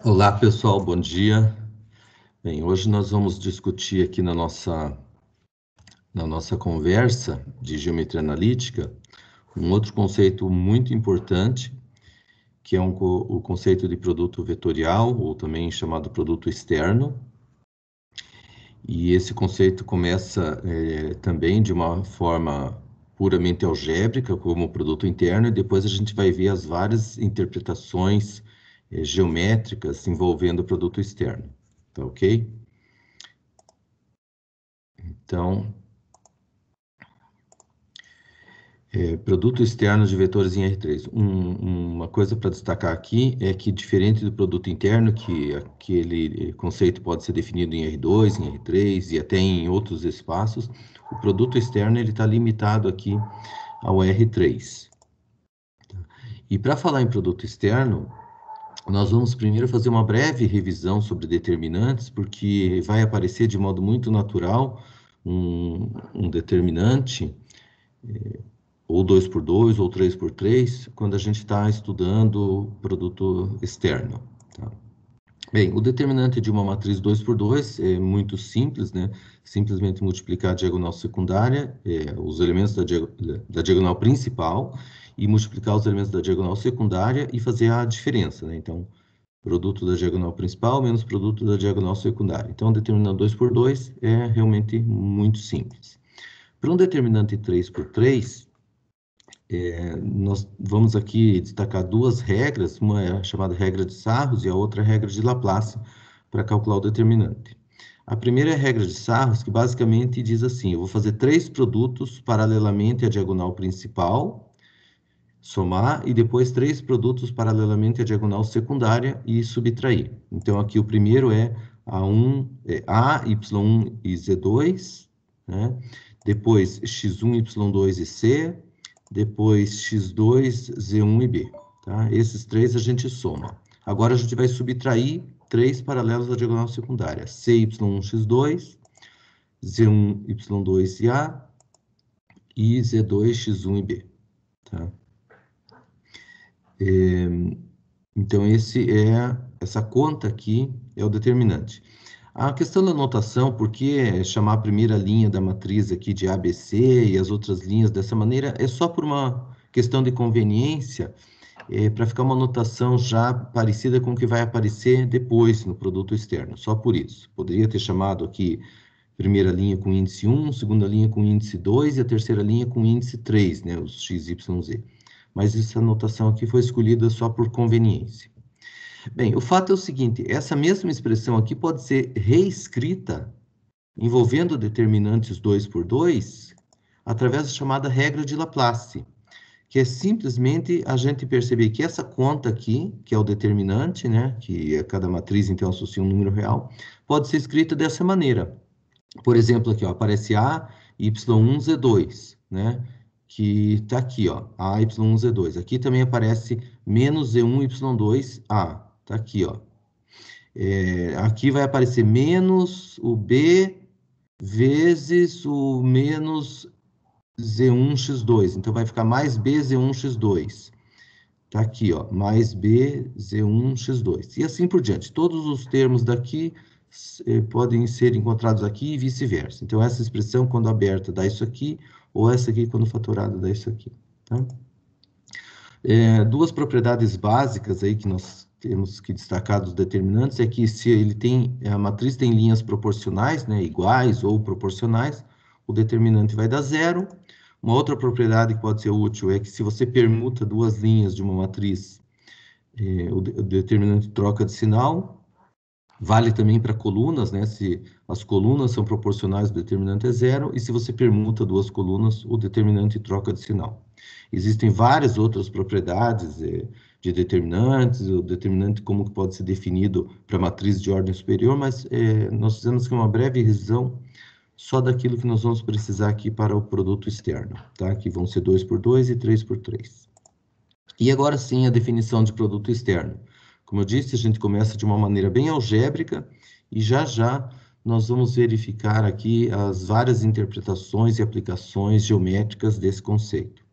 Olá, pessoal, bom dia. Bem, hoje nós vamos discutir aqui na nossa conversa de geometria analítica um outro conceito muito importante, que é o conceito de produto vetorial, ou também chamado produto externo. E esse conceito começa também de uma forma puramente algébrica, como produto interno, e depois a gente vai ver as várias interpretações geométricas envolvendo o produto externo. Tá ok? Então, produto externo de vetores em R3. Uma coisa para destacar aqui é que, diferente do produto interno, que aquele conceito pode ser definido em R2, em R3 e até em outros espaços, o produto externo está limitado aqui ao R3. E para falar em produto externo, nós vamos primeiro fazer uma breve revisão sobre determinantes, porque vai aparecer de modo muito natural um determinante, ou 2x2, ou 3x3, quando a gente está estudando produto externo. Tá? Bem, o determinante de uma matriz 2x2 é muito simples, né? Simplesmente multiplicar a diagonal secundária, os elementos da diagonal principal, e multiplicar os elementos da diagonal secundária e fazer a diferença, né? Então, produto da diagonal principal menos produto da diagonal secundária. Então, o determinante 2x2 é realmente muito simples. Para um determinante 3x3, nós vamos aqui destacar duas regras, uma é a chamada regra de Sarros e a outra é a regra de Laplace, para calcular o determinante. A primeira é a regra de Sarros, que basicamente diz assim: eu vou fazer 3 produtos paralelamente à diagonal principal, somar, e depois 3 produtos paralelamente à diagonal secundária e subtrair. Então, aqui o primeiro é A, Y1 e Z2, né? Depois X1, Y2 e C, depois X2, Z1 e B. Tá? Esses 3 a gente soma. Agora a gente vai subtrair 3 paralelos à diagonal secundária. CY1, X2, Z1, Y2 e A, e Z2, X1 e B. Tá? Então, essa conta aqui é o determinante. A questão da notação, por que chamar a primeira linha da matriz aqui de ABC e as outras linhas dessa maneira, é só por uma questão de conveniência, para ficar uma notação já parecida com o que vai aparecer depois no produto externo, só por isso. Poderia ter chamado aqui primeira linha com índice 1, segunda linha com índice 2 e a terceira linha com índice 3, né, os x, y, z. Mas essa notação aqui foi escolhida só por conveniência. Bem, o fato é o seguinte: essa mesma expressão aqui pode ser reescrita envolvendo determinantes 2x2 através da chamada regra de Laplace, que é simplesmente a gente perceber que essa conta aqui, que é o determinante, né, que cada matriz então associa um número real, pode ser escrita dessa maneira. Por exemplo, aqui, ó, aparece A, Y1, Z2, né? Que está aqui, ó, A, Y1, Z2. Aqui também aparece menos Z1, Y2, A. Está aqui, ó. Aqui vai aparecer menos o B vezes o menos Z1, X2. Então, vai ficar mais B, Z1, X2. Está aqui, ó, mais B, Z1, X2. E assim por diante. Todos os termos daqui podem ser encontrados aqui e vice-versa. Então, essa expressão, quando aberta, dá isso aqui, ou essa aqui, quando fatorada, dá isso aqui. Tá? Duas propriedades básicas aí que nós temos que destacar dos determinantes é que se a matriz tem linhas proporcionais, né, iguais ou proporcionais, o determinante vai dar zero. Uma outra propriedade que pode ser útil é que se você permuta duas linhas de uma matriz, o determinante troca de sinal. Vale também para colunas, né? Se as colunas são proporcionais, o determinante é zero, e se você permuta duas colunas, o determinante troca de sinal. Existem várias outras propriedades de determinantes, o determinante como que pode ser definido para matriz de ordem superior, mas nós fizemos aqui uma breve revisão só daquilo que nós vamos precisar aqui para o produto externo, tá? Que vão ser 2x2 e 3x3. E agora sim a definição de produto externo. Como eu disse, a gente começa de uma maneira bem algébrica e já já nós vamos verificar aqui as várias interpretações e aplicações geométricas desse conceito.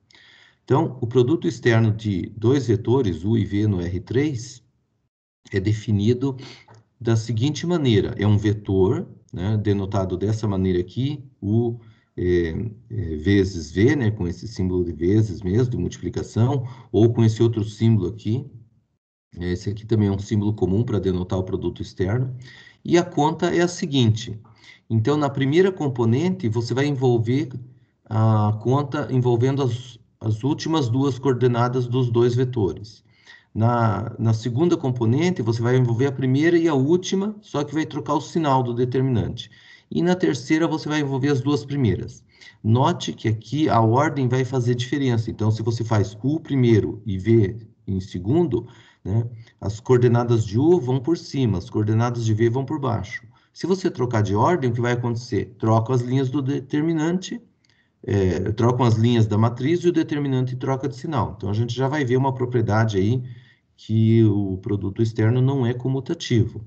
Então, o produto externo de dois vetores, U e V no R3, é definido da seguinte maneira: é um vetor, né, denotado dessa maneira aqui, U vezes V, né, com esse símbolo de vezes mesmo, de multiplicação, ou com esse outro símbolo aqui. Esse aqui também é um símbolo comum para denotar o produto externo. E a conta é a seguinte: então, na primeira componente, você vai envolver a conta envolvendo as últimas duas coordenadas dos dois vetores. Na segunda componente, você vai envolver a primeira e a última, só que vai trocar o sinal do determinante. E na terceira, você vai envolver as duas primeiras. Note que aqui a ordem vai fazer diferença. Então, se você faz U primeiro e V em segundo, né, as coordenadas de U vão por cima, as coordenadas de V vão por baixo. Se você trocar de ordem, o que vai acontecer? Troca as linhas do determinante, trocam as linhas da matriz e o determinante troca de sinal. Então, a gente já vai ver uma propriedade aí que o produto externo não é comutativo,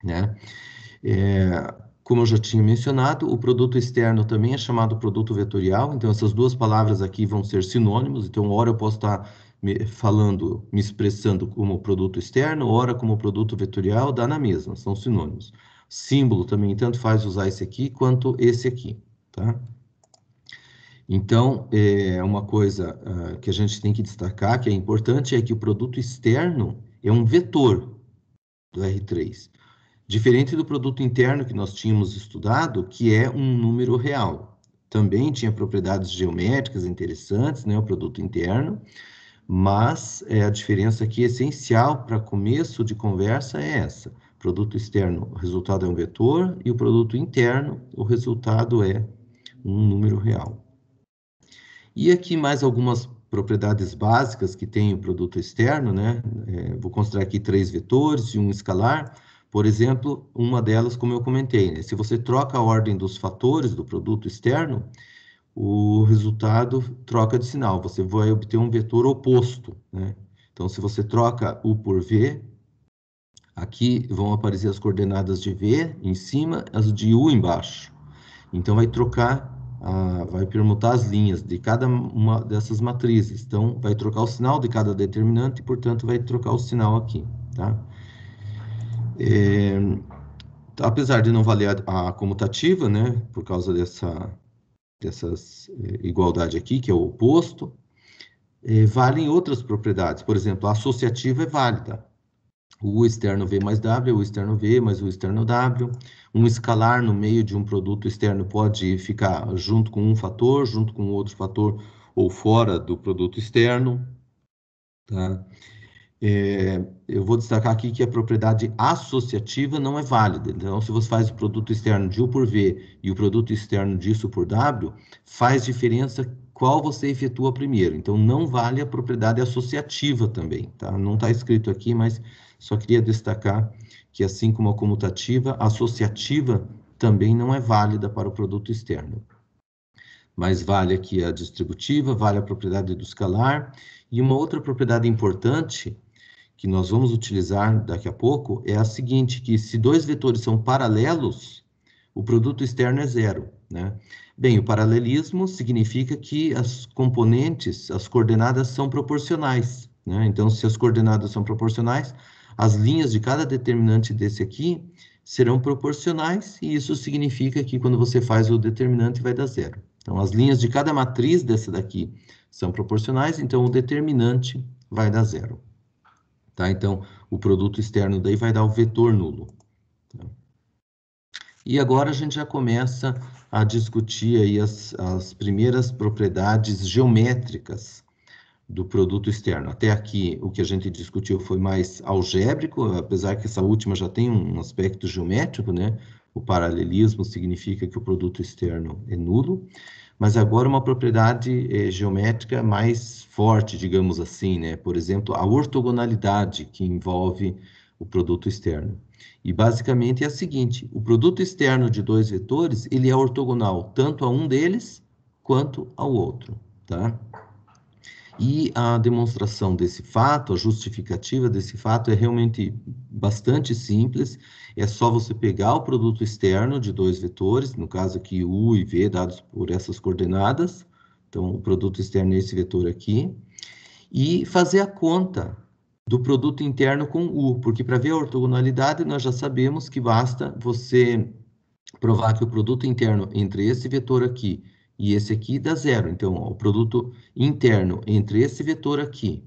né? Como eu já tinha mencionado, o produto externo também é chamado produto vetorial, então essas duas palavras aqui vão ser sinônimos, então ora eu posso estar me expressando como produto externo, ora como produto vetorial, dá na mesma, são sinônimos. Símbolo também, tanto faz usar esse aqui quanto esse aqui, tá? Então, uma coisa que a gente tem que destacar, que é importante, é que o produto externo é um vetor do R3. Diferente do produto interno que nós tínhamos estudado, que é um número real. Também tinha propriedades geométricas interessantes, né, o produto interno, mas a diferença aqui essencial para começo de conversa é essa. Produto externo, o resultado é um vetor, e o produto interno, o resultado é um número real. E aqui mais algumas propriedades básicas que tem o produto externo, né? Vou considerar aqui 3 vetores e um escalar. Por exemplo, uma delas, como eu comentei, né? Se você troca a ordem dos fatores do produto externo, o resultado troca de sinal. Você vai obter um vetor oposto, né? Então, se você troca U por V, aqui vão aparecer as coordenadas de V em cima, as de U embaixo. Então, vai trocar, vai permutar as linhas de cada uma dessas matrizes. Então, vai trocar o sinal de cada determinante e, portanto, vai trocar o sinal aqui, tá? Apesar de não valer a comutativa, né, por causa dessas igualdade aqui, que é o oposto, valem outras propriedades. Por exemplo, a associativa é válida. O U externo V mais W, o externo V mais o externo W. Um escalar no meio de um produto externo pode ficar junto com um fator, junto com outro fator, ou fora do produto externo, tá? Eu vou destacar aqui que a propriedade associativa não é válida. Então, se você faz o produto externo de U por V e o produto externo disso por W, faz diferença qual você efetua primeiro. Então, não vale a propriedade associativa também, tá? Não está escrito aqui, mas só queria destacar que, assim como a comutativa, a associativa também não é válida para o produto externo. Mas vale aqui a distributiva, vale a propriedade do escalar. E uma outra propriedade importante que nós vamos utilizar daqui a pouco é a seguinte, que se dois vetores são paralelos, o produto externo é zero, né? Bem, o paralelismo significa que as componentes, as coordenadas são proporcionais, né? Então, se as coordenadas são proporcionais, as linhas de cada determinante desse aqui serão proporcionais, e isso significa que quando você faz o determinante vai dar zero. Então, as linhas de cada matriz dessa daqui são proporcionais, então o determinante vai dar zero. Tá? Então, o produto externo daí vai dar o vetor nulo. Tá? E agora a gente já começa a discutir aí as primeiras propriedades geométricas do produto externo. Até aqui, o que a gente discutiu foi mais algébrico, apesar que essa última já tem um aspecto geométrico, né? O paralelismo significa que o produto externo é nulo. Mas agora uma propriedade geométrica mais forte, digamos assim, né? Por exemplo, a ortogonalidade que envolve o produto externo. E basicamente é a seguinte: o produto externo de dois vetores, ele é ortogonal tanto a um deles quanto ao outro, tá? E a demonstração desse fato, a justificativa desse fato é realmente bastante simples. É só você pegar o produto externo de dois vetores, no caso aqui U e V, dados por essas coordenadas. Então, o produto externo é esse vetor aqui. E fazer a conta do produto interno com U, porque para ver a ortogonalidade nós já sabemos que basta você provar que o produto interno entre esse vetor aqui e esse aqui dá zero. Então, ó, o produto interno entre esse vetor aqui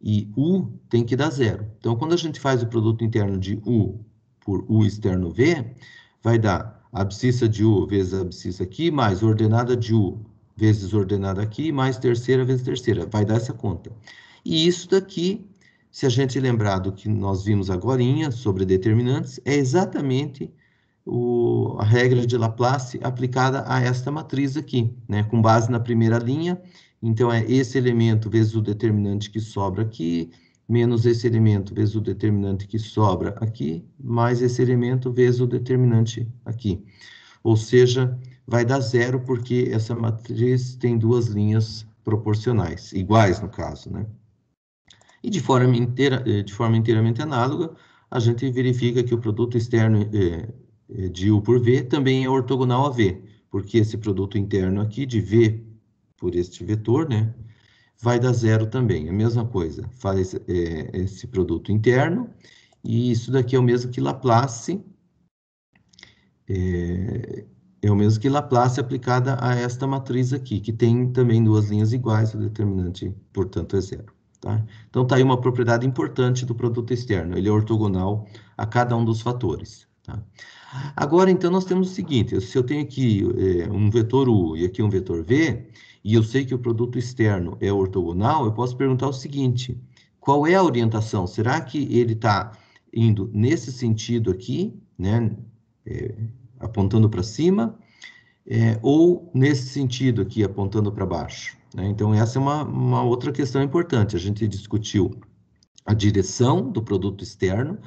e U tem que dar zero. Então, quando a gente faz o produto interno de U por U externo V, vai dar a abscissa de U vezes a abscissa aqui, mais ordenada de U vezes ordenada aqui, mais terceira vezes terceira. Vai dar essa conta. E isso daqui, se a gente lembrar do que nós vimos agorinha sobre determinantes, é exatamente a regra de Laplace aplicada a esta matriz aqui, né? Com base na primeira linha. Então, é esse elemento vezes o determinante que sobra aqui, menos esse elemento vezes o determinante que sobra aqui, mais esse elemento vezes o determinante aqui. Ou seja, vai dar zero porque essa matriz tem duas linhas proporcionais, iguais no caso, né? E de forma inteiramente análoga, a gente verifica que o produto externo de U por V também é ortogonal a V, porque esse produto interno aqui de V por este vetor, né, vai dar zero também. A mesma coisa, faz esse produto interno, e isso daqui é o mesmo que Laplace, é o mesmo que Laplace aplicada a esta matriz aqui, que tem também duas linhas iguais, o determinante, portanto, é zero. Tá? Então, está aí uma propriedade importante do produto externo, ele é ortogonal a cada um dos fatores. Tá? Agora, então, nós temos o seguinte, se eu tenho aqui um vetor U e aqui um vetor V, e eu sei que o produto externo é ortogonal, eu posso perguntar o seguinte, qual é a orientação? Será que ele está indo nesse sentido aqui, né, apontando para cima, ou nesse sentido aqui, apontando para baixo? Né? Então, essa é uma outra questão importante. A gente discutiu a direção do produto externo,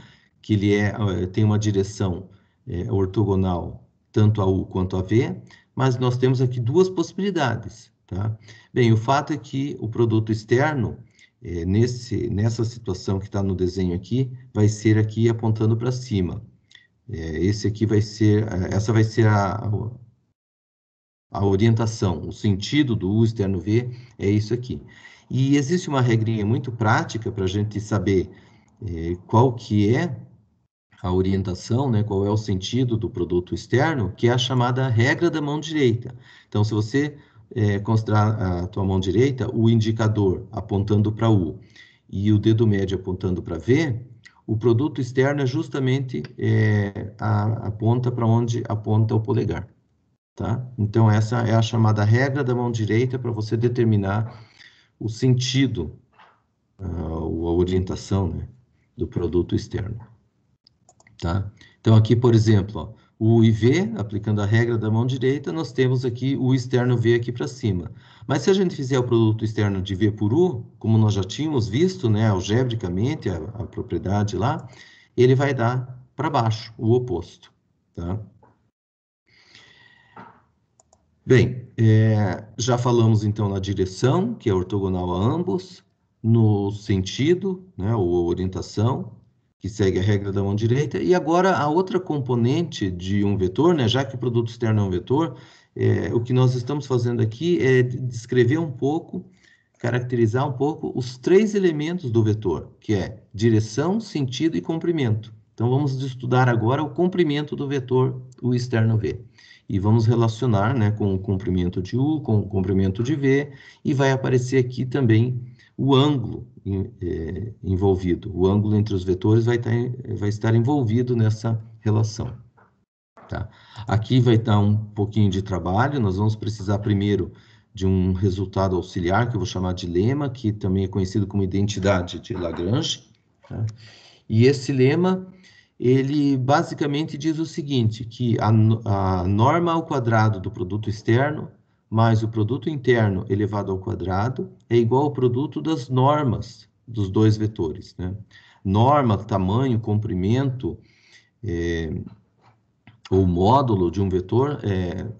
que ele tem uma direção ortogonal tanto a U quanto a V, mas nós temos aqui duas possibilidades. Tá? Bem, o fato é que o produto externo, nessa situação que está no desenho aqui, vai ser aqui apontando para cima. Essa vai ser a orientação, o sentido do U externo V é isso aqui. E existe uma regrinha muito prática para a gente saber qual que é a orientação, né, qual é o sentido do produto externo, que é a chamada regra da mão direita. Então, se você considerar a tua mão direita, o indicador apontando para U e o dedo médio apontando para V, o produto externo é justamente aponta para onde aponta o polegar. Tá? Então, essa é a chamada regra da mão direita para você determinar o sentido, a orientação, né, do produto externo. Tá? Então, aqui, por exemplo, ó, o IV, aplicando a regra da mão direita, nós temos aqui o externo V aqui para cima. Mas se a gente fizer o produto externo de V por U, como nós já tínhamos visto, né, algebricamente, a propriedade lá, ele vai dar para baixo, o oposto. Tá? Bem, já falamos então na direção, que é ortogonal a ambos, no sentido, né, ou orientação, que segue a regra da mão direita, e agora a outra componente de um vetor, né, já que o produto externo é um vetor, o que nós estamos fazendo aqui é descrever um pouco, caracterizar um pouco os três elementos do vetor, que é direção, sentido e comprimento. Então vamos estudar agora o comprimento do vetor, o externo V. E vamos relacionar, né, com o comprimento de U, com o comprimento de V, e vai aparecer aqui também o ângulo envolvido. O ângulo entre os vetores vai estar envolvido nessa relação. Tá? Aqui vai estar um pouquinho de trabalho, nós vamos precisar primeiro de um resultado auxiliar, que eu vou chamar de lema, que também é conhecido como identidade de Lagrange. Tá? E esse lema, ele basicamente diz o seguinte, que a norma ao quadrado do produto externo mais o produto interno elevado ao quadrado é igual ao produto das normas dos dois vetores. Né? Norma, tamanho, comprimento, ou módulo de um vetor,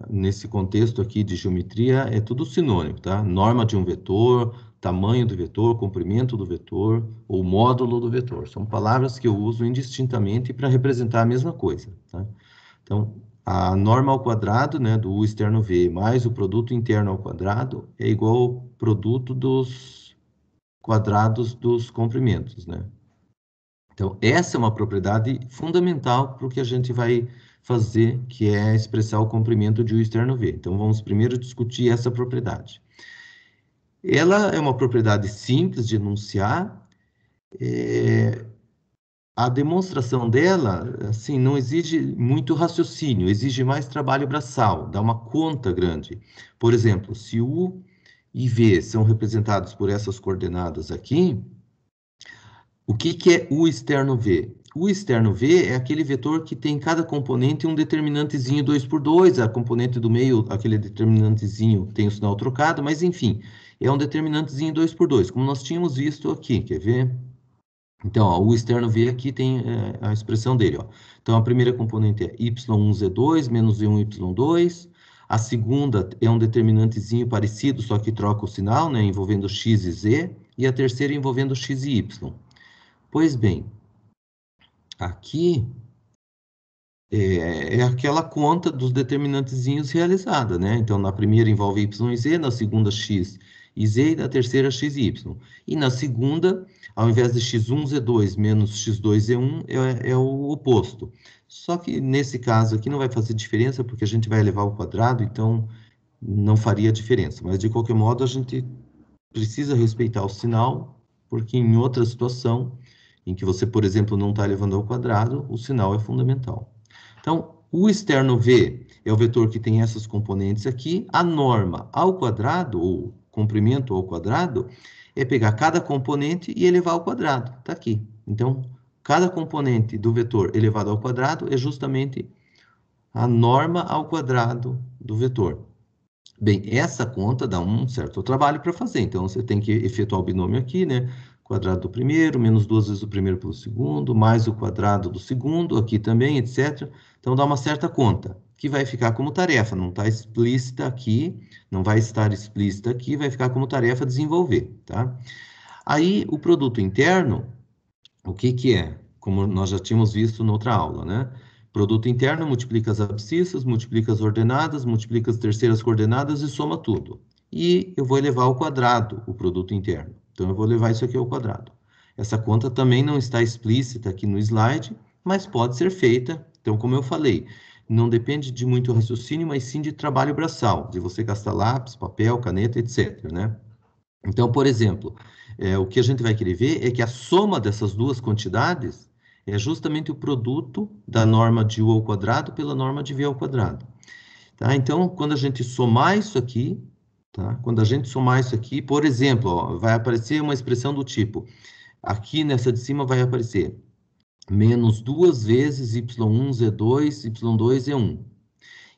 nesse contexto aqui de geometria, é tudo sinônimo, tá? Norma de um vetor, tamanho do vetor, comprimento do vetor, ou módulo do vetor. São palavras que eu uso indistintamente para representar a mesma coisa, tá? Então, a norma ao quadrado, né, do U externo V, mais o produto interno ao quadrado, é igual ao produto dos quadrados dos comprimentos, né? Então, essa é uma propriedade fundamental para o que a gente vai fazer, que é expressar o comprimento de U externo V. Então, vamos primeiro discutir essa propriedade. Ela é uma propriedade simples de enunciar. A demonstração dela, assim, não exige muito raciocínio, exige mais trabalho braçal, dá uma conta grande. Por exemplo, se U e V são representados por essas coordenadas aqui, o que é U externo V? O externo V é aquele vetor que tem cada componente um determinantezinho 2 por 2, a componente do meio, aquele determinantezinho tem o sinal trocado, mas enfim, é um determinantezinho 2 por 2, como nós tínhamos visto aqui, quer ver? Então, ó, o externo V aqui tem a expressão dele, ó. Então, a primeira componente é y1z2 menos y2. A segunda é um determinantezinho parecido, só que troca o sinal, né, envolvendo x e z. E a terceira envolvendo x e y. Pois bem, aqui é aquela conta dos determinantezinhos realizada, né? Então, na primeira envolve y e z, na segunda x e z, e na terceira x e y. E na segunda, ao invés de x1, z2 menos x2, z1, é o oposto. Só que nesse caso aqui não vai fazer diferença, porque a gente vai elevar ao quadrado, então não faria diferença. Mas, de qualquer modo, a gente precisa respeitar o sinal, porque em outra situação, em que você, por exemplo, não está elevando ao quadrado, o sinal é fundamental. Então, o externo V é o vetor que tem essas componentes aqui. A norma ao quadrado, ou comprimento ao quadrado, é pegar cada componente e elevar ao quadrado. Está aqui. Então, cada componente do vetor elevado ao quadrado é justamente a norma ao quadrado do vetor. Bem, essa conta dá um certo trabalho para fazer. Então, você tem que efetuar o binômio aqui, né? Quadrado do primeiro, menos 2 vezes o primeiro pelo segundo, mais o quadrado do segundo, aqui também, etc. Então, dá uma certa conta, que vai ficar como tarefa, não está explícita aqui, não vai estar explícita aqui, vai ficar como tarefa desenvolver, tá? Aí, o produto interno, o que é? Como nós já tínhamos visto noutra aula, né? Produto interno multiplica as abscissas, multiplica as ordenadas, multiplica as terceiras coordenadas e soma tudo. E eu vou elevar ao quadrado o produto interno. Então, eu vou levar isso aqui ao quadrado. Essa conta também não está explícita aqui no slide, mas pode ser feita. Então, como eu falei, não depende de muito raciocínio, mas sim de trabalho braçal, de você gastar lápis, papel, caneta, etc., né? Então, por exemplo, o que a gente vai querer ver é que a soma dessas duas quantidades é justamente o produto da norma de U ao quadrado pela norma de V ao quadrado. Tá? Então, quando a gente somar isso aqui, tá? Quando a gente somar isso aqui, por exemplo, ó, vai aparecer uma expressão do tipo, aqui nessa de cima vai aparecer menos 2 vezes y1, z2, y2, z1.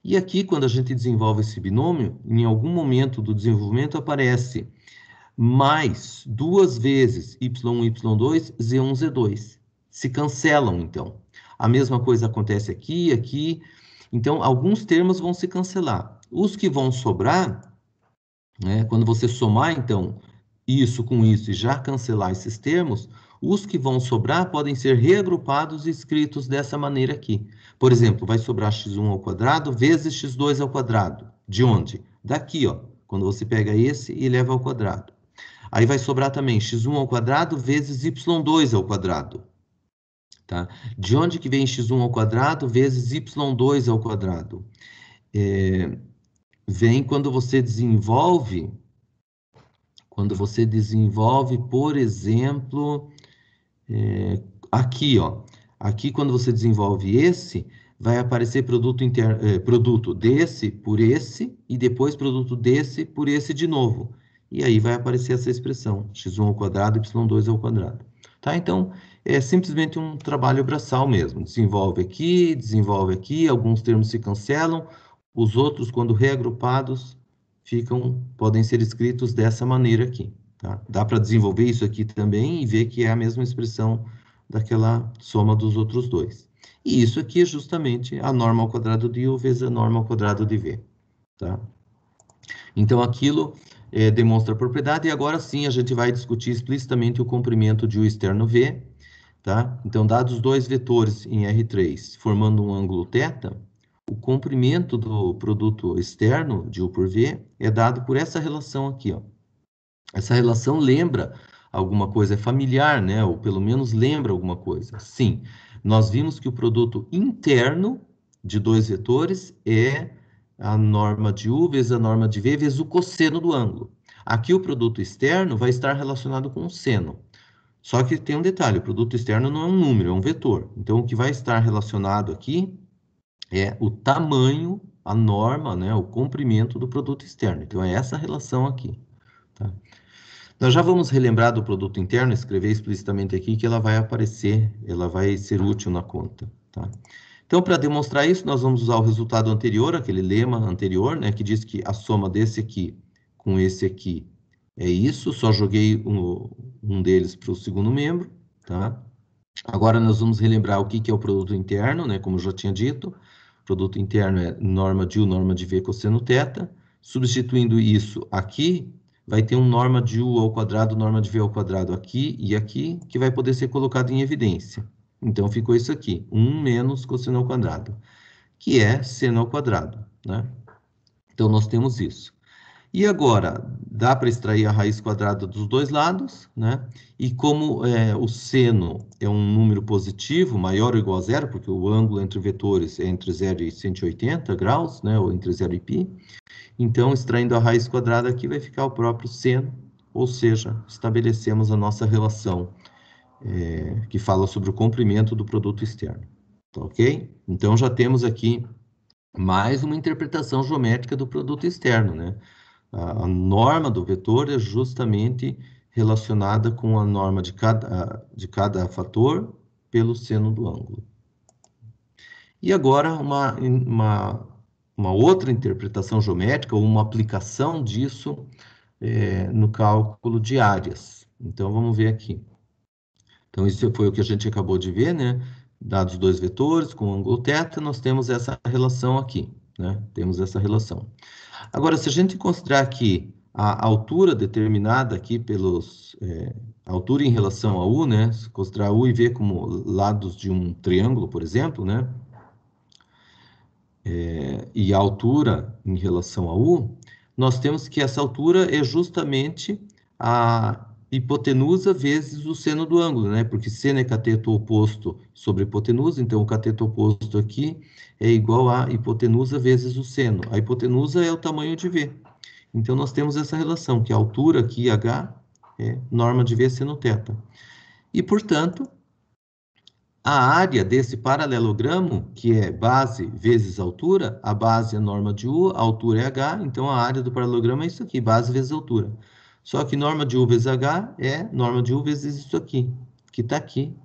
E aqui, quando a gente desenvolve esse binômio, em algum momento do desenvolvimento aparece mais 2 vezes y1, y2, z1, z2. Se cancelam, então. A mesma coisa acontece aqui, aqui. Então, alguns termos vão se cancelar. Os que vão sobrar, né, quando você somar, então, isso com isso e já cancelar esses termos, os que vão sobrar podem ser reagrupados e escritos dessa maneira aqui. Por exemplo, vai sobrar x1 ao quadrado vezes x2 ao quadrado. De onde? Daqui, ó. Quando você pega esse e leva ao quadrado. Aí vai sobrar também x1 ao quadrado vezes y2 ao quadrado. Tá? De onde que vem x1 ao quadrado vezes y2 ao quadrado? Vem quando você desenvolve, por exemplo, aqui, ó. Aqui, quando você desenvolve esse, vai aparecer produto desse por esse, e depois produto desse por esse de novo. E aí vai aparecer essa expressão, x1 ao quadrado, y2 ao quadrado. Tá? Então, é simplesmente um trabalho braçal mesmo. Desenvolve aqui, alguns termos se cancelam, os outros, quando reagrupados, podem ser escritos dessa maneira aqui. Tá? Dá para desenvolver isso aqui também e ver que é a mesma expressão daquela soma dos outros dois. E isso aqui é justamente a norma ao quadrado de U vezes a norma ao quadrado de V. Tá? Então, aquilo demonstra a propriedade, e agora sim a gente vai discutir explicitamente o comprimento de U externo V. Tá? Então, dados dois vetores em R3 formando um ângulo θ, o comprimento do produto externo de U por V é dado por essa relação aqui, ó. Essa relação lembra alguma coisa é familiar, né? Ou pelo menos lembra alguma coisa. Sim, nós vimos que o produto interno de dois vetores é a norma de U vezes a norma de V vezes o cosseno do ângulo. Aqui o produto externo vai estar relacionado com o seno. Só que tem um detalhe, o produto externo não é um número, é um vetor. Então, o que vai estar relacionado aqui é o tamanho, a norma, né, o comprimento do produto externo. Então, é essa relação aqui. Tá? Nós já vamos relembrar do produto interno, escrever explicitamente aqui que ela vai aparecer, ela vai ser útil na conta. Tá? Então, para demonstrar isso, nós vamos usar o resultado anterior, aquele lema anterior, né, que diz que a soma desse aqui com esse aqui é isso, só joguei um deles para o segundo membro, tá? Agora nós vamos relembrar o que é o produto interno, né, como eu já tinha dito. O produto interno é norma de U, norma de V cosseno θ. Substituindo isso aqui, vai ter um norma de U ao quadrado, norma de V ao quadrado aqui e aqui, que vai poder ser colocado em evidência. Então, ficou isso aqui, 1 menos cosseno ao quadrado, que é seno ao quadrado, né? Então, nós temos isso. E agora, dá para extrair a raiz quadrada dos dois lados, né? E como o seno é um número positivo, maior ou igual a zero, porque o ângulo entre vetores é entre 0 e 180 graus, né? Ou entre 0 e π. Então, extraindo a raiz quadrada aqui, vai ficar o próprio seno, ou seja, estabelecemos a nossa relação que fala sobre o comprimento do produto externo. Tá, ok? Então, já temos aqui mais uma interpretação geométrica do produto externo, né? A norma do vetor é justamente relacionada com a norma de cada fator pelo seno do ângulo. E agora uma outra interpretação geométrica, ou uma aplicação disso no cálculo de áreas. Então, vamos ver aqui. Então, isso foi o que a gente acabou de ver, né? Dados dois vetores com ângulo θ, nós temos essa relação aqui, né? Temos essa relação. Agora, se a gente considerar que a altura determinada aqui pelos... a altura em relação a U, né? Se considerar U e V como lados de um triângulo, por exemplo, né? E a altura em relação a U, nós temos que essa altura é justamente a hipotenusa vezes o seno do ângulo, né? Porque seno é cateto oposto sobre hipotenusa, então o cateto oposto aqui é igual a hipotenusa vezes o seno. A hipotenusa é o tamanho de V. Então, nós temos essa relação, que a altura aqui, H, é norma de V seno θ. E, portanto, a área desse paralelogramo, que é base vezes altura, a base é norma de U, a altura é H, então a área do paralelogramo é isso aqui, base vezes altura. Só que norma de U vezes H é norma de U vezes isso aqui, que está aqui,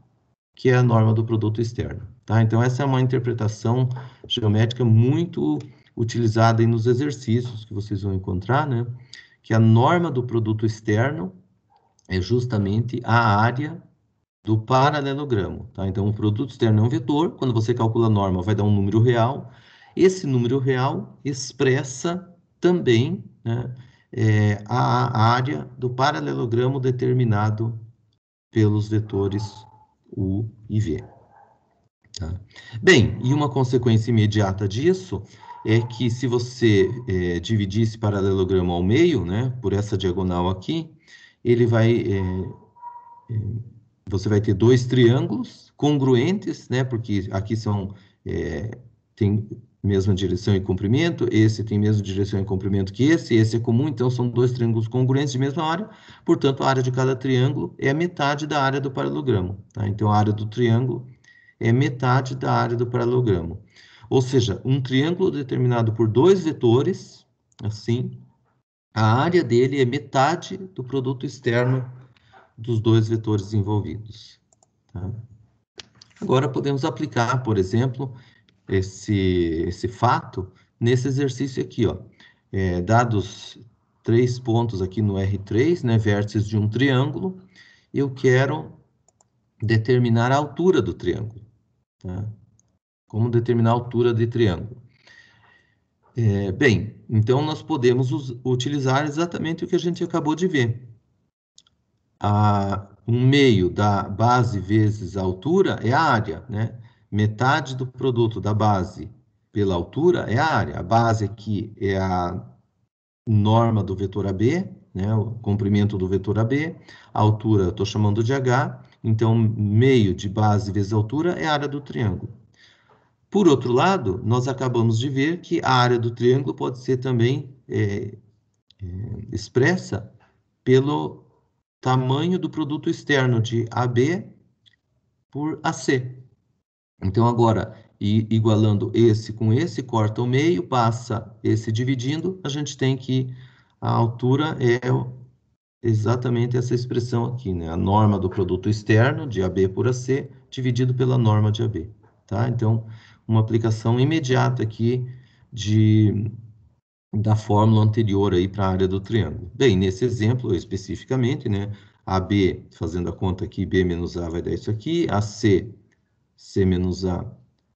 que é a norma do produto externo. Tá? Então, essa é uma interpretação geométrica muito utilizada aí nos exercícios que vocês vão encontrar, né? Que a norma do produto externo é justamente a área do paralelogramo. Tá? Então, o produto externo é um vetor. Quando você calcula a norma, vai dar um número real. Esse número real expressa também, né, a área do paralelogramo determinado pelos vetores U e V. Tá? Bem, e uma consequência imediata disso é que se você dividir esse paralelogramo ao meio, né, por essa diagonal aqui, ele vai... você vai ter dois triângulos congruentes, né, porque aqui tem mesma direção e comprimento, esse tem mesma direção e comprimento que esse é comum, então são dois triângulos congruentes de mesma área, portanto, a área de cada triângulo é a metade da área do paralelogramo. Tá? Então, a área do triângulo é metade da área do paralelogramo. Ou seja, um triângulo determinado por dois vetores, assim, a área dele é metade do produto externo dos dois vetores envolvidos. Tá? Agora, podemos aplicar, por exemplo, esse fato nesse exercício aqui, ó. Dados 3 pontos aqui no R3, né, vértices de um triângulo, eu quero determinar a altura do triângulo. Tá? Como determinar a altura de triângulo? Bem, então nós podemos utilizar exatamente o que a gente acabou de ver. Um meio da base vezes a altura é a área, né? Metade do produto da base pela altura é a área. A base aqui é a norma do vetor AB, né, o comprimento do vetor AB, a altura eu estou chamando de H, então meio de base vezes altura é a área do triângulo. Por outro lado, nós acabamos de ver que a área do triângulo pode ser também expressa pelo tamanho do produto externo de AB por AC. Então, agora, igualando esse com esse, corta o meio, passa esse dividindo, a gente tem que a altura é exatamente essa expressão aqui, né? A norma do produto externo de AB por AC dividido pela norma de AB, tá? Então, uma aplicação imediata aqui da fórmula anterior aí para a área do triângulo. Bem, nesse exemplo especificamente, né? AB, fazendo a conta aqui, B menos A vai dar isso aqui, AC, C menos A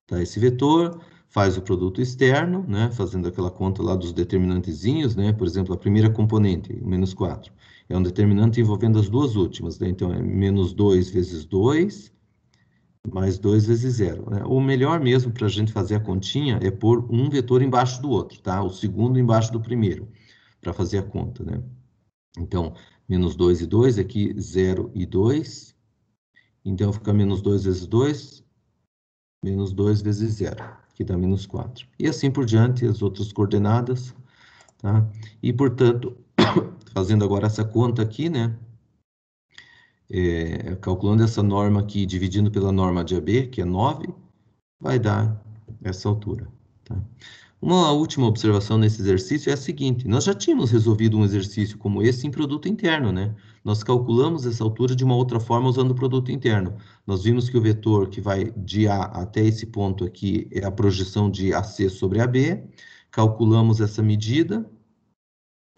dá esse vetor, faz o produto externo, né? Fazendo aquela conta lá dos determinantezinhos, né? Por exemplo, a primeira componente, menos 4, é um determinante envolvendo as duas últimas, né? Então, é menos 2 vezes 2, mais 2 vezes 0. Né? O melhor mesmo para a gente fazer a continha é pôr um vetor embaixo do outro, tá? O segundo embaixo do primeiro, para fazer a conta, né? Então, menos 2 e 2, aqui 0 e 2. Então, fica menos 2 vezes 2, menos 2 vezes 0, que dá menos 4. E assim por diante, as outras coordenadas, tá? E, portanto, fazendo agora essa conta aqui, né? Calculando essa norma aqui, dividindo pela norma de AB, que é 9, vai dar essa altura. Tá? Uma última observação nesse exercício é a seguinte: nós já tínhamos resolvido um exercício como esse em produto interno, né? Nós calculamos essa altura de uma outra forma usando o produto interno. Nós vimos que o vetor que vai de A até esse ponto aqui é a projeção de AC sobre AB, calculamos essa medida,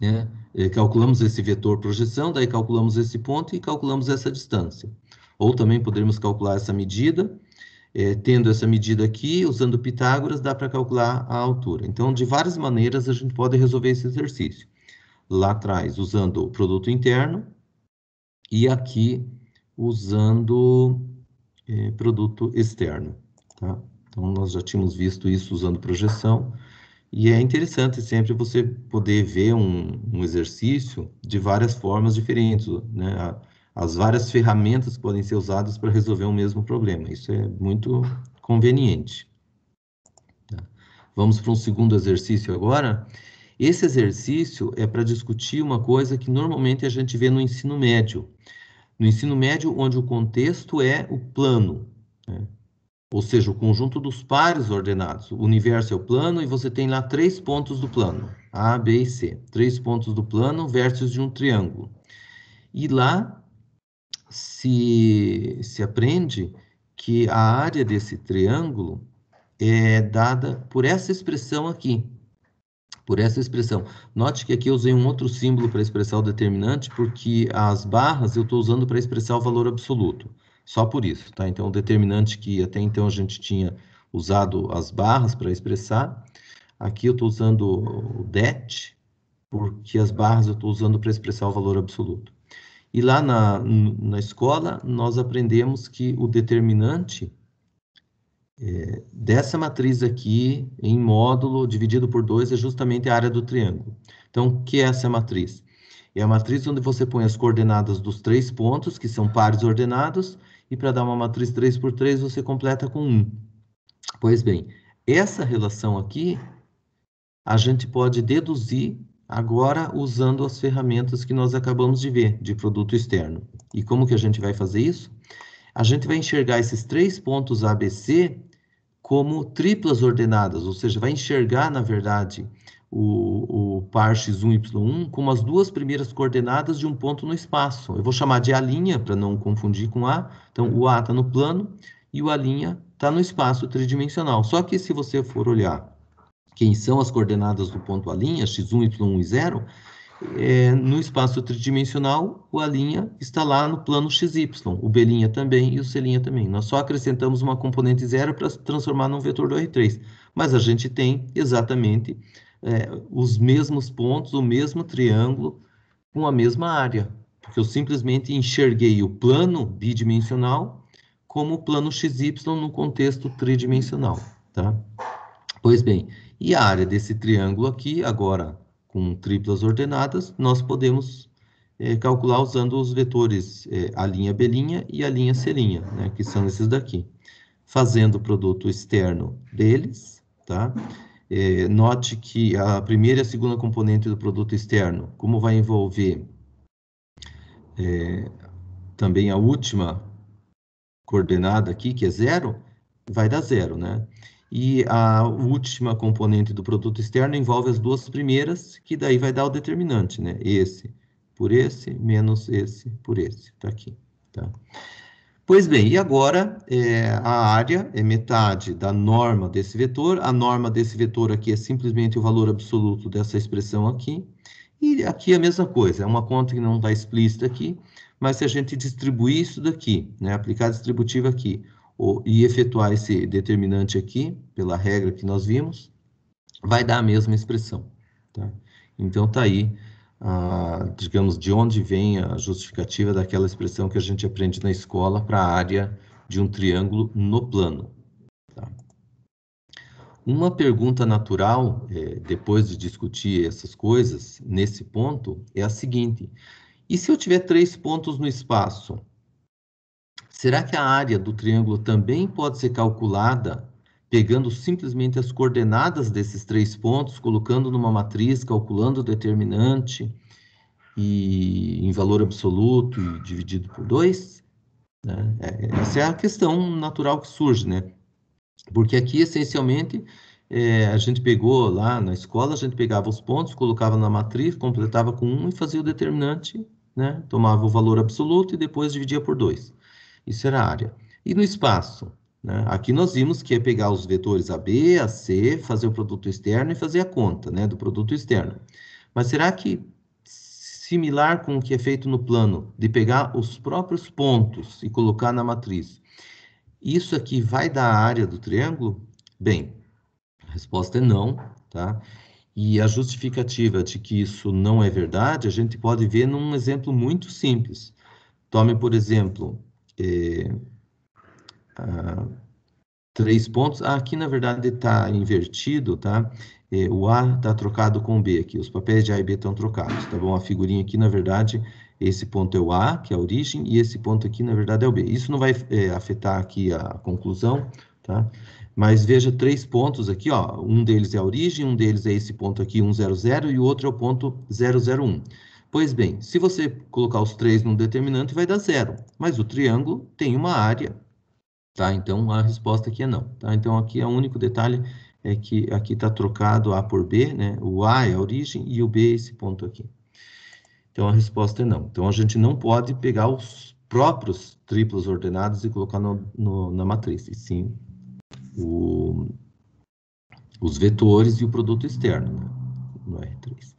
né? Calculamos esse vetor projeção, daí calculamos esse ponto e calculamos essa distância. Ou também podemos calcular essa medida, tendo essa medida aqui, usando Pitágoras, dá para calcular a altura. Então, de várias maneiras, a gente pode resolver esse exercício. Lá atrás, usando o produto interno, e aqui, usando produto externo. Tá? Então, nós já tínhamos visto isso usando projeção, e é interessante sempre você poder ver um exercício de várias formas diferentes, né? As várias ferramentas que podem ser usadas para resolver um mesmo problema. Isso é muito conveniente. Tá? Vamos para um segundo exercício agora. Esse exercício é para discutir uma coisa que normalmente a gente vê no ensino médio. No ensino médio, onde o contexto é o plano, né? Ou seja, o conjunto dos pares ordenados. O universo é o plano e você tem lá 3 pontos do plano, A, B e C. 3 pontos do plano versus de um triângulo. E lá se aprende que a área desse triângulo é dada por essa expressão aqui. Por essa expressão. Note que aqui eu usei um outro símbolo para expressar o determinante, porque as barras eu estou usando para expressar o valor absoluto. Só por isso, tá? Então, o determinante que até então a gente tinha usado as barras para expressar, aqui eu estou usando o det, porque as barras eu estou usando para expressar o valor absoluto. E lá na escola, nós aprendemos que o determinante dessa matriz aqui, em módulo, dividido por 2, é justamente a área do triângulo. Então, o que é essa matriz? É a matriz onde você põe as coordenadas dos 3 pontos, que são pares ordenados, e para dar uma matriz 3 por 3, você completa com 1. Pois bem, essa relação aqui, a gente pode deduzir agora usando as ferramentas que nós acabamos de ver, de produto externo. E como que a gente vai fazer isso? A gente vai enxergar esses 3 pontos ABC como triplas ordenadas, ou seja, vai enxergar, na verdade, o par x1, y1 como as duas primeiras coordenadas de um ponto no espaço. Eu vou chamar de A', para não confundir com A. Então, o A está no plano e o A' está no espaço tridimensional. Só que se você for olhar quem são as coordenadas do ponto A', x1, y1 e 0, no espaço tridimensional, o A' está lá no plano XY, o B' também e o C' também. Nós só acrescentamos uma componente 0 para transformar num vetor do R3. Mas a gente tem exatamente os mesmos pontos, o mesmo triângulo, com a mesma área. Porque eu simplesmente enxerguei o plano bidimensional como o plano XY no contexto tridimensional. Tá? Pois bem, e a área desse triângulo aqui, agora com triplas ordenadas, nós podemos calcular usando os vetores a' b' e a' c', né, que são esses daqui. Fazendo o produto externo deles, tá? Note que a primeira e a segunda componente do produto externo, como vai envolver também a última coordenada aqui, que é 0, vai dar 0, né? E a última componente do produto externo envolve as duas primeiras, que daí vai dar o determinante, né? Esse por esse, menos esse por esse, tá aqui, tá? Pois bem, e agora a área é metade da norma desse vetor. A norma desse vetor aqui é simplesmente o valor absoluto dessa expressão aqui. E aqui é a mesma coisa, é uma conta que não está explícita aqui, mas se a gente distribuir isso daqui, né, aplicar a distributiva aqui, e efetuar esse determinante aqui, pela regra que nós vimos, vai dar a mesma expressão, tá? Então, tá aí, digamos, de onde vem a justificativa daquela expressão que a gente aprende na escola para a área de um triângulo no plano, tá? Uma pergunta natural, depois de discutir essas coisas, nesse ponto, é a seguinte: e se eu tiver 3 pontos no espaço, será que a área do triângulo também pode ser calculada pegando simplesmente as coordenadas desses 3 pontos, colocando numa matriz, calculando o determinante em valor absoluto e dividido por 2? Né? Essa é a questão natural que surge, né? Porque aqui, essencialmente, a gente pegou lá na escola, a gente pegava os pontos, colocava na matriz, completava com 1 e fazia o determinante, né? Tomava o valor absoluto e depois dividia por 2. Isso era a área. E no espaço, né? Aqui nós vimos que é pegar os vetores AB, AC, fazer o produto externo e fazer a conta, né, do produto externo. Mas será que, similar com o que é feito no plano, de pegar os próprios pontos e colocar na matriz, isso aqui vai dar a área do triângulo? Bem, a resposta é não, tá? E a justificativa de que isso não é verdade, a gente pode ver num exemplo muito simples. Tome, por exemplo, 3 pontos. Aqui, na verdade, está invertido, tá? O A está trocado com o B aqui. Os papéis de A e B estão trocados, tá bom? A figurinha aqui, na verdade, esse ponto é o A, que é a origem, e esse ponto aqui, na verdade, é o B. Isso não vai afetar aqui a conclusão, tá? Mas veja 3 pontos aqui, ó. Um deles é a origem, um deles é esse ponto aqui, 1, 0, 0, e o outro é o ponto 0, 0, 1. Pois bem, se você colocar os 3 num determinante, vai dar 0. Mas o triângulo tem uma área, tá? Então, a resposta aqui é não, tá? Então, aqui é o único detalhe é que aqui está trocado A por B, né? O A é a origem e o B é esse ponto aqui. Então, a resposta é não. Então, a gente não pode pegar os próprios triplos ordenados e colocar na matriz, e sim os vetores e o produto externo, né, no R3.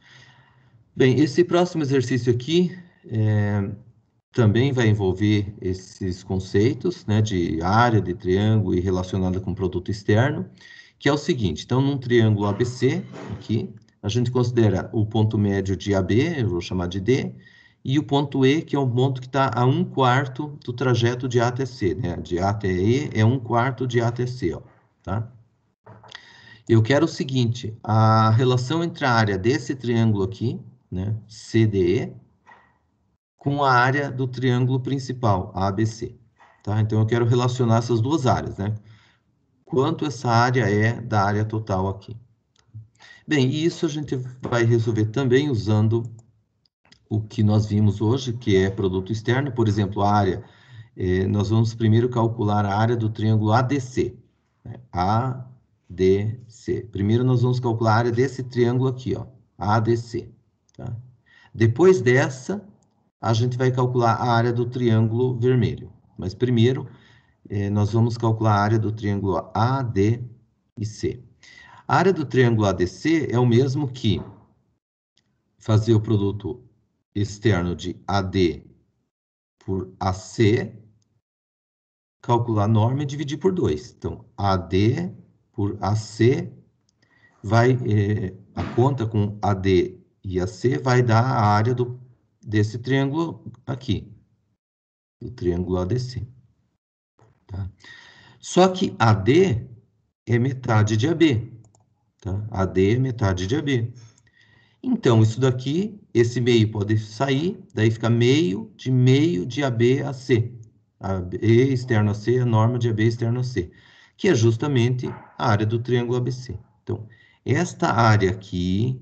Bem, esse próximo exercício aqui também vai envolver esses conceitos, né, de área, de triângulo e relacionada com produto externo, que é o seguinte: então, num triângulo ABC, aqui, a gente considera o ponto médio de AB, eu vou chamar de D, e o ponto E, que é o ponto que está a 1/4 do trajeto de A até C, né? De A até E é 1/4 de A até C, ó, tá? Eu quero o seguinte: a relação entre a área desse triângulo aqui, né, CDE, com a área do triângulo principal, ABC, tá? Então, eu quero relacionar essas duas áreas, né? Quanto essa área é da área total aqui. Bem, isso a gente vai resolver também usando o que nós vimos hoje, que é produto externo. Por exemplo, a área, nós vamos primeiro calcular a área do triângulo ADC, né? ADC. Primeiro nós vamos calcular a área desse triângulo aqui, ó, ADC, tá? Depois dessa, a gente vai calcular a área do triângulo vermelho. Mas primeiro, nós vamos calcular a área do triângulo AD e C. A área do triângulo ADC é o mesmo que fazer o produto externo de AD por AC, calcular a norma e dividir por 2. Então, AD por AC a conta com AD e AC vai dar a área desse triângulo aqui, do triângulo ADC. Tá? Só que AD é metade de AB. Tá? AD é metade de AB. Então, isso daqui, esse meio pode sair, daí fica meio de AB a C. AB externo a C é a norma de AB externo a C, que é justamente a área do triângulo ABC. Então, esta área aqui,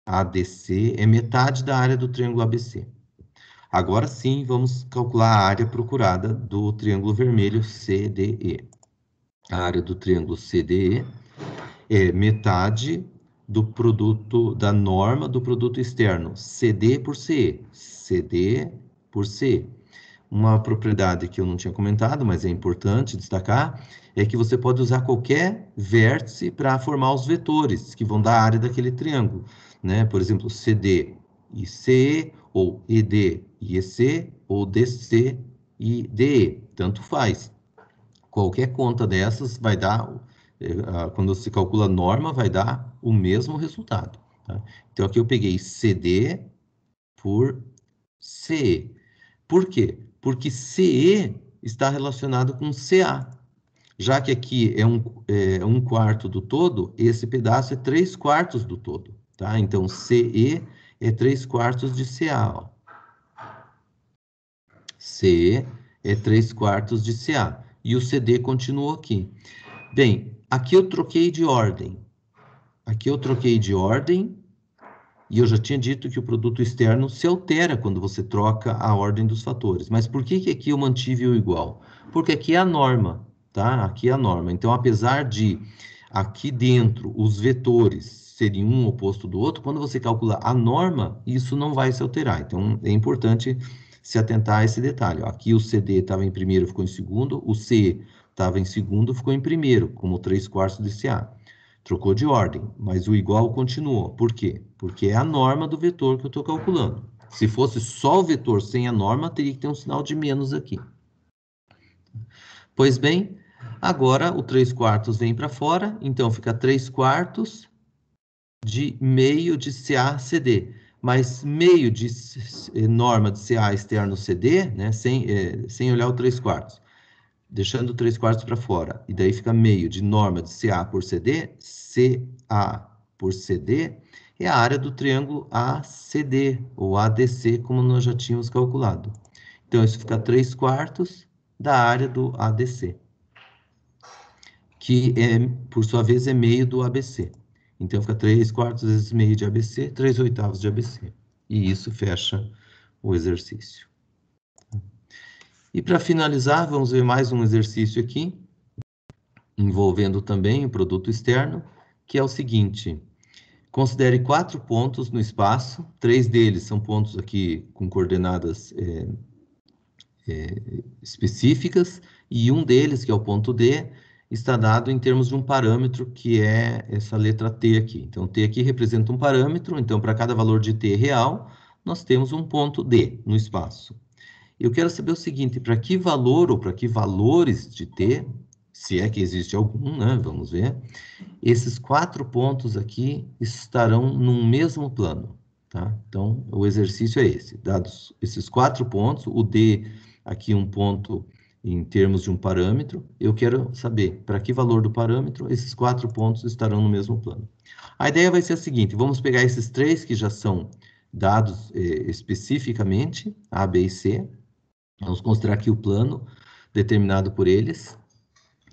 ADC, é metade da área do triângulo ABC. Agora sim, vamos calcular a área procurada do triângulo vermelho CDE. A área do triângulo CDE é metade do produto, da norma do produto externo, CD por CE. CD por CE. Uma propriedade que eu não tinha comentado, mas é importante destacar, é que você pode usar qualquer vértice para formar os vetores que vão dar a área daquele triângulo, né? Por exemplo, CD e CE, ou ED e EC, ou DC e DE, tanto faz. Qualquer conta dessas vai dar, quando se calcula a norma, vai dar o mesmo resultado. Tá? Então, aqui eu peguei CD por CE. Por quê? Porque CE está relacionado com CA. Já que aqui é um quarto do todo, esse pedaço é 3/4 do todo. Tá? Então, CE é 3/4 de CA. Ó. CE é 3/4 de CA. E o CD continuou aqui. Bem, aqui eu troquei de ordem. Aqui eu troquei de ordem. E eu já tinha dito que o produto externo se altera quando você troca a ordem dos fatores. Mas por que aqui eu mantive o igual? Porque aqui é a norma, tá? Aqui é a norma. Então, apesar de aqui dentro os vetores serem um oposto do outro, quando você calcula a norma, isso não vai se alterar. Então, é importante se atentar a esse detalhe. Aqui o CD estava em primeiro, ficou em segundo. O C estava em segundo, ficou em primeiro, como 3/4 de CA. Trocou de ordem, mas o igual continuou. Por quê? Porque é a norma do vetor que eu estou calculando. Se fosse só o vetor sem a norma, teria que ter um sinal de menos aqui. Pois bem, agora o 3/4 vem para fora, então fica 3/4 de meio de CA/CD. Mas meio de norma de CA externo CD, né, sem olhar o 3/4. Deixando 3/4 para fora, e daí fica meio de norma de CA por CD, CA por CD, é a área do triângulo ACD, ou ADC, como nós já tínhamos calculado. Então, isso fica 3/4 da área do ADC, que, por sua vez, é meio do ABC. Então, fica 3/4 vezes meio de ABC, 3/8 de ABC. E isso fecha o exercício. E para finalizar, vamos ver mais um exercício aqui, envolvendo também o produto externo, que é o seguinte: considere 4 pontos no espaço, 3 deles são pontos aqui com coordenadas específicas, e um deles, que é o ponto D, está dado em termos de um parâmetro, que é essa letra T aqui. Então, T aqui representa um parâmetro, então, para cada valor de T real, nós temos um ponto D no espaço. Eu quero saber o seguinte: para que valor ou para que valores de T, se é que existe algum, né? Vamos ver. Esses 4 pontos aqui estarão num mesmo plano, tá? Então, o exercício é esse. Dados esses 4 pontos, o D aqui um ponto em termos de um parâmetro, eu quero saber para que valor do parâmetro esses 4 pontos estarão no mesmo plano. A ideia vai ser a seguinte: vamos pegar esses 3 que já são dados especificamente, A, B e C. Vamos considerar aqui o plano determinado por eles.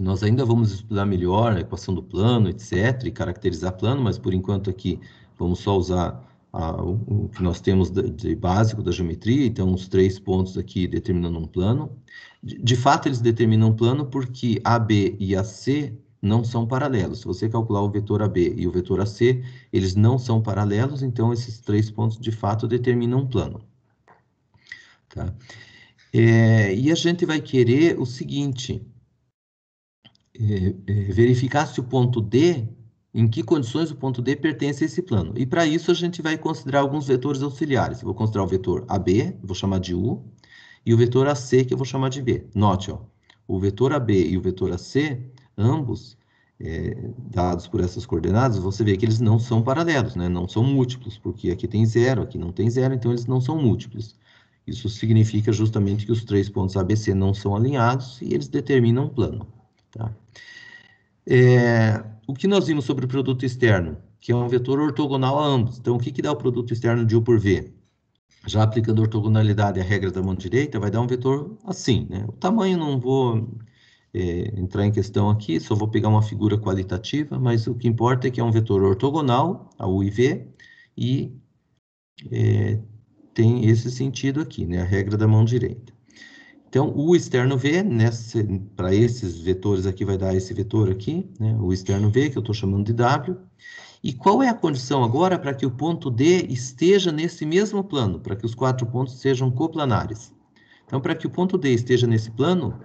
Nós ainda vamos estudar melhor a equação do plano, etc., e caracterizar plano, mas por enquanto aqui vamos só usar o que nós temos de básico da geometria. Então, os 3 pontos aqui determinando um plano. De fato, eles determinam um plano porque AB e AC não são paralelos. Se você calcular o vetor AB e o vetor AC, eles não são paralelos, então esses 3 pontos de fato determinam um plano. Tá? E a gente vai querer o seguinte: verificar se o ponto D, em que condições o ponto D pertence a esse plano. E para isso a gente vai considerar alguns vetores auxiliares. Eu vou considerar o vetor AB, vou chamar de U, e o vetor AC, que eu vou chamar de V. Note, ó, o vetor AB e o vetor AC, ambos, dados por essas coordenadas, você vê que eles não são paralelos, né? Não são múltiplos, porque aqui tem 0, aqui não tem 0, então eles não são múltiplos. Isso significa justamente que os 3 pontos ABC não são alinhados e eles determinam um plano. Tá? O que nós vimos sobre o produto externo? que é um vetor ortogonal a ambos. Então, o que dá o produto externo de U por V? Já aplicando a ortogonalidade e a regra da mão direita, vai dar um vetor assim, né? O tamanho não vou entrar em questão aqui, só vou pegar uma figura qualitativa, mas o que importa é que é um vetor ortogonal, a U e V, e tem esse sentido aqui, né? A regra da mão direita. Então, o externo V, para esses vetores aqui, vai dar esse vetor aqui, né? O externo V, que eu estou chamando de W. E qual é a condição agora para que o ponto D esteja nesse mesmo plano, para que os 4 pontos sejam coplanares? Então, para que o ponto D esteja nesse plano,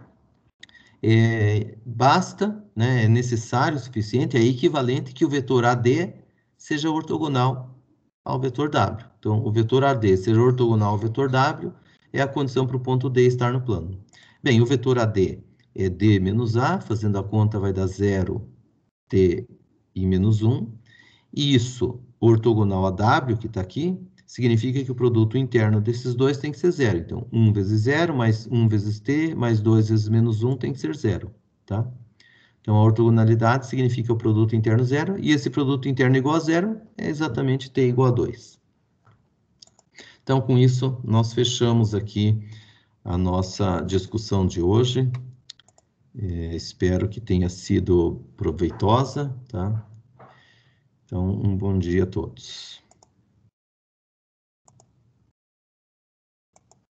basta, né, é necessário o suficiente, é equivalente que o vetor AD seja ortogonal ao vetor W. Então, o vetor AD ser ortogonal ao vetor W é a condição para o ponto D estar no plano. Bem, o vetor AD é D menos A, fazendo a conta vai dar 0, T e menos 1. Isso, ortogonal a W, que está aqui, significa que o produto interno desses dois tem que ser 0. Então, 1 vezes 0, mais 1 vezes T, mais 2 vezes menos 1 tem que ser 0, tá? Então, a ortogonalidade significa o produto interno 0, e esse produto interno igual a 0 é exatamente T igual a 2. Então, com isso, nós fechamos aqui a nossa discussão de hoje. Espero que tenha sido proveitosa, tá? Então, um bom dia a todos.